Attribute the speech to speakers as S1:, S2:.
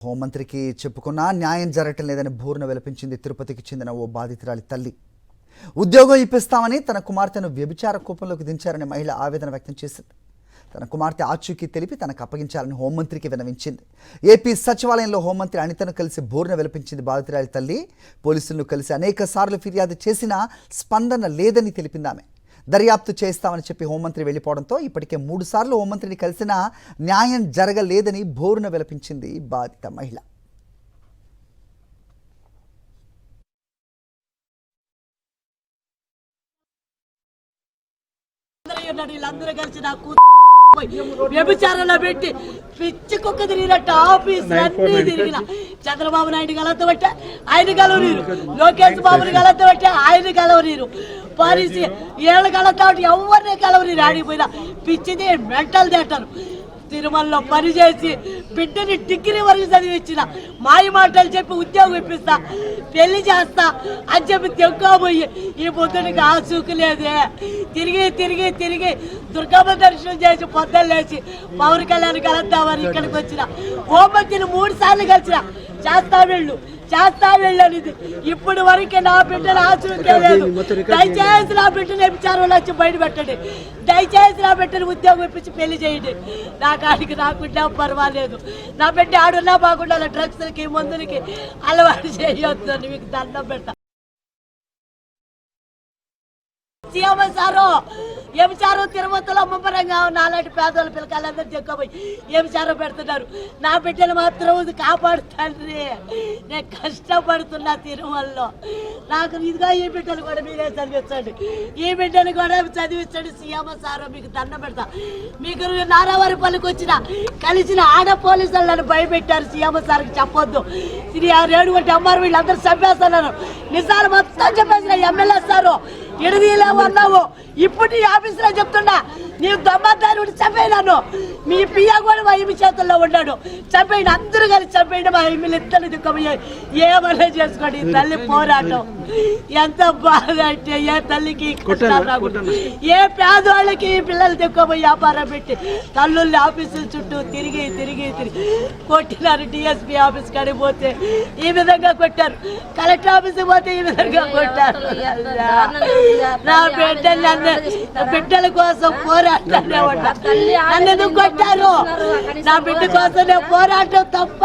S1: హోంమంత్రికి చెప్పుకున్నా న్యాయం జరగటం లేదని బోరున వెలిపించింది తిరుపతికి చెందిన ఓ బాధితురాలి తల్లి. ఉద్యోగం ఇప్పిస్తామని తన కుమార్తెను వ్యభిచార కూపంలోకి దించారని మహిళ ఆవేదన వ్యక్తం చేసింది. తన కుమార్తె ఆచూకీ తెలిపి తనకు అప్పగించాలని హోంమంత్రికి విన్నవించింది. ఏపీ సచివాలయంలో హోంమంత్రి అనితను కలిసి బోరున వెలిపించింది బాధితురాలి తల్లి. పోలీసులను కలిసి అనేక సార్లు ఫిర్యాదు చేసినా స్పందన లేదని తెలిపిందామె. దర్యాప్తు చేస్తామని చెప్పి హోంమంత్రి వెళ్ళిపోవడంతో ఇప్పటికే 3 సార్లు హోంమంత్రిని కలిసినా న్యాయం జరగలేదని బోరున విలపించింది బాధిత మహిళ.
S2: వ్యభిచారంలో పెట్టి పిచ్చి కుక్క తిరిగినట్టు ఆఫీస్ అన్ని తిరిగిన చంద్రబాబు నాయుడు గలతో పెట్టా ఆయన కలవనీరు, లోకేష్ బాబుని గలతో పెట్టా ఆయన కలవనీరు, పరిస్థితి ఏళ్ళ గలతో ఎవరిని కలవనీరు. ఆడిపోయినా పిచ్చిది మెంటల్ తింటారు. తిరుమలలో పనిచేసి బిడ్డని డిగ్రీ వరకు చదివించిన మాయ మాటలు చెప్పి ఉద్యోగం ఇప్పిస్తా పెళ్లి చేస్తా అని చెప్పి తెక్కోబోయి ఈ పొద్దునికి ఆసూకు లేదే. తిరిగి తిరిగి తిరిగి దుర్గమ్మ దర్శనం చేసి పొద్దున్న లేచి పవన్ కళ్యాణ్ కలుద్దామని ఇక్కడికి వచ్చిన హోంమంత్రిని 3 సార్లు కలిసిన చేస్తా వెళ్ళనిది ఇప్పుడు వరకు నా బిడ్డను ఆచూకే లేదు. దయచేసి నా బిడ్డను విచారంలో వచ్చి బయట పెట్టండి. దయచేసి నా బిడ్డను ఉద్యోగం ఇప్పించి పెళ్లి చేయండి. నా కాడికి నాకున్నా పర్వాలేదు. నా బిడ్డ ఆడున్నా బాగుండాలి. డ్రగ్స్లకి మందులకి అలవాటు చేయొద్దు అని మీకు దండం పెడతా. సీఎం సారు ఏమిచారు తిరుమతిలో ముమ్మరంగా నాలాంటి పేదోళ్ళ పిల్లకాయలందరూ చెక్కపోయి ఏమిచారు పెడుతున్నారు. నా బిడ్డను మాత్రం కాపాడుతండ్రి. నేను కష్టపడుతున్నా తిరుమలలో. నాకు ఇదిగా ఈ బిడ్డను కూడా మీరే చదివించండి. ఈ బిడ్డను కూడా చదివించండి. సీఎం సారు మీకు దండం పెడతా. మీకు నారావారిపల్లికి వచ్చిన కలిసిన ఆడ పోలీసులు నన్ను భయపెట్టారు. సీఎం సార్కి చెప్పొద్దు. రేణుగుంట అమ్మారు వీళ్ళందరూ చంపేస్తున్నారు. నిజాలు మొత్తం చెప్పేసిన ఎమ్మెల్యే సారు ఎడదీలేమన్నావు. ఇప్పుడు నీ ఆఫీసులో చెప్తున్నా నీవు దొమ్మదారుడు చంపేనాను. మీ పియ్య కూడా మా ఇమి చేతుల్లో ఉన్నాడు. చంపేయండి, అందరూ కలిసి చంపేయండి. మా ఇమిలు ఇద్దరు దిక్కమయ్యాయి. ఏమన్నా చేసుకోండి. తల్లి పోరాటం ఎంత బాధ అంటే ఏ తల్లికి ఏ పేదవాళ్ళకి పిల్లలు దిక్కమయ్యి వ్యాపారం పెట్టి తల్లుల్ని ఆఫీసుల చుట్టూ తిరిగి తిరిగి తిరిగి కొట్టినారు. డిఎస్పీ ఆఫీస్ కాడికి పోతే ఈ విధంగా కొట్టారు. కలెక్టర్ ఆఫీస్కి పోతే ఈ విధంగా కొట్టారు. నా బిడ్డల కోసం పోరాటనే ఉంటా. నన్ను ఎందుకు కొట్టారు? నా బిడ్డ కోసం పోరాటం తప్ప.